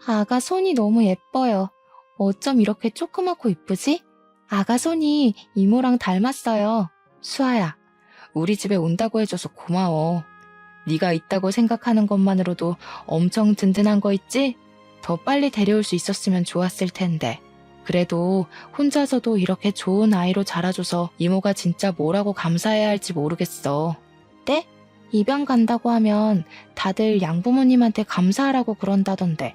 아가 손이 너무 예뻐요. 어쩜 이렇게 조그맣고 이쁘지? 아가손이 이모랑 닮았어요. 수아야, 우리 집에 온다고 해줘서 고마워. 네가 있다고 생각하는 것만으로도 엄청 든든한 거 있지? 더 빨리 데려올 수 있었으면 좋았을 텐데. 그래도 혼자서도 이렇게 좋은 아이로 자라줘서 이모가 진짜 뭐라고 감사해야 할지 모르겠어. 네? 입양 간다고 하면 다들 양부모님한테 감사하라고 그런다던데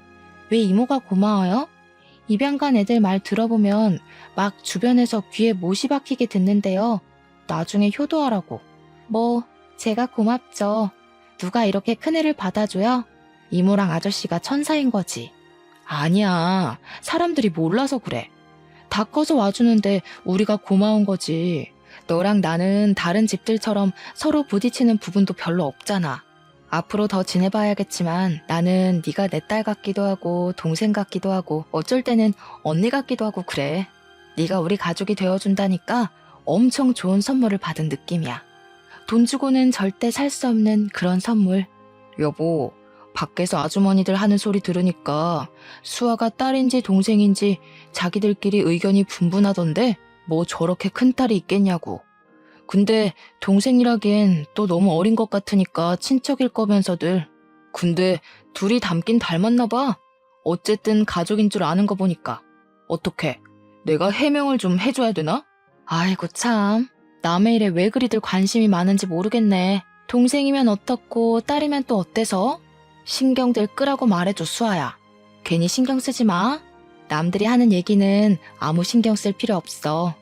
왜 이모가 고마워요? 입양 간 애들 말 들어보면 막 주변에서 귀에 못이 박히게 듣는데요. 나중에 효도하라고. 뭐 제가 고맙죠. 누가 이렇게 큰 애를 받아줘요? 이모랑 아저씨가 천사인 거지. 아니야. 사람들이 몰라서 그래. 다 커서 와주는데 우리가 고마운 거지. 너랑 나는 다른 집들처럼 서로 부딪히는 부분도 별로 없잖아. 앞으로 더 지내봐야겠지만 나는 네가 내 딸 같기도 하고 동생 같기도 하고 어쩔 때는 언니 같기도 하고 그래. 네가 우리 가족이 되어준다니까 엄청 좋은 선물을 받은 느낌이야. 돈 주고는 절대 살 수 없는 그런 선물. 여보, 밖에서 아주머니들 하는 소리 들으니까 수아가 딸인지 동생인지 자기들끼리 의견이 분분하던데 뭐 저렇게 큰 딸이 있겠냐고. 근데 동생이라기엔 또 너무 어린 것 같으니까 친척일 거면서들. 근데 둘이 닮긴 닮았나 봐. 어쨌든 가족인 줄 아는 거 보니까. 어떡해, 내가 해명을 좀 해줘야 되나? 아이고 참, 남의 일에 왜 그리들 관심이 많은지 모르겠네. 동생이면 어떻고 딸이면 또 어때서? 신경들 끄라고 말해줘 수아야. 괜히 신경 쓰지 마. 남들이 하는 얘기는 아무 신경 쓸 필요 없어.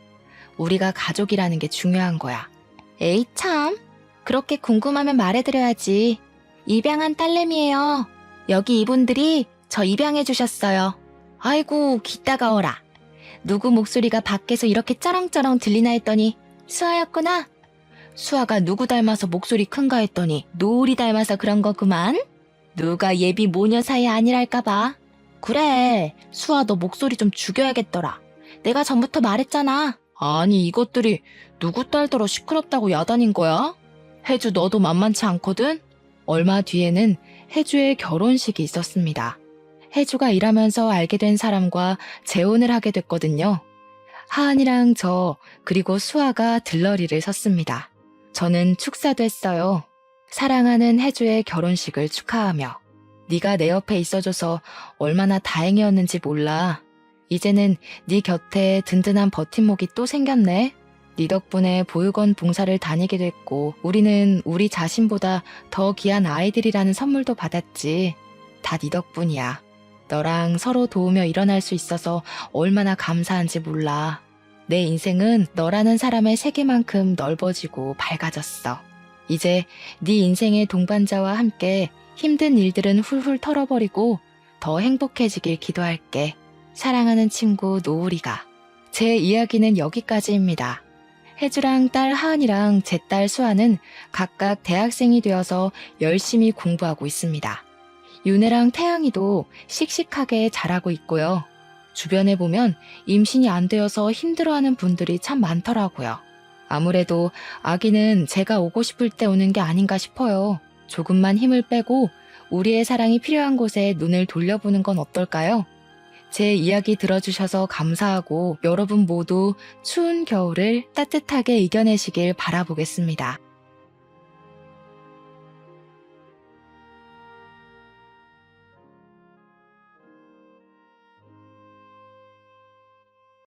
우리가 가족이라는 게 중요한 거야. 에이 참, 그렇게 궁금하면 말해드려야지. 입양한 딸내미예요. 여기 이분들이 저 입양해 주셨어요. 아이고 귀 따가워라. 누구 목소리가 밖에서 이렇게 쩌렁쩌렁 들리나 했더니 수아였구나. 수아가 누구 닮아서 목소리 큰가 했더니 노을이 닮아서 그런 거구만. 누가 예비 모녀 사이 아니랄까봐. 그래, 수아 너 목소리 좀 죽여야겠더라. 내가 전부터 말했잖아. 아니 이것들이 누구 딸더러 시끄럽다고 야단인 거야? 혜주 너도 만만치 않거든? 얼마 뒤에는 혜주의 결혼식이 있었습니다. 혜주가 일하면서 알게 된 사람과 재혼을 하게 됐거든요. 하은이랑 저 그리고 수아가 들러리를 섰습니다. 저는 축사도 했어요. 사랑하는 혜주의 결혼식을 축하하며. 네가 내 옆에 있어줘서 얼마나 다행이었는지 몰라. 이제는 네 곁에 든든한 버팀목이 또 생겼네. 네 덕분에 보육원 봉사를 다니게 됐고 우리는 우리 자신보다 더 귀한 아이들이라는 선물도 받았지. 다 네 덕분이야. 너랑 서로 도우며 일어날 수 있어서 얼마나 감사한지 몰라. 내 인생은 너라는 사람의 세계만큼 넓어지고 밝아졌어. 이제 네 인생의 동반자와 함께 힘든 일들은 훌훌 털어버리고 더 행복해지길 기도할게. 사랑하는 친구 노을이가. 제 이야기는 여기까지입니다. 혜주랑 딸 하은이랑 제 딸 수아는 각각 대학생이 되어서 열심히 공부하고 있습니다. 윤혜랑 태양이도 씩씩하게 자라고 있고요. 주변에 보면 임신이 안 되어서 힘들어하는 분들이 참 많더라고요. 아무래도 아기는 제가 오고 싶을 때 오는 게 아닌가 싶어요. 조금만 힘을 빼고 우리의 사랑이 필요한 곳에 눈을 돌려보는 건 어떨까요? 제 이야기 들어주셔서 감사하고 여러분 모두 추운 겨울을 따뜻하게 이겨내시길 바라보겠습니다.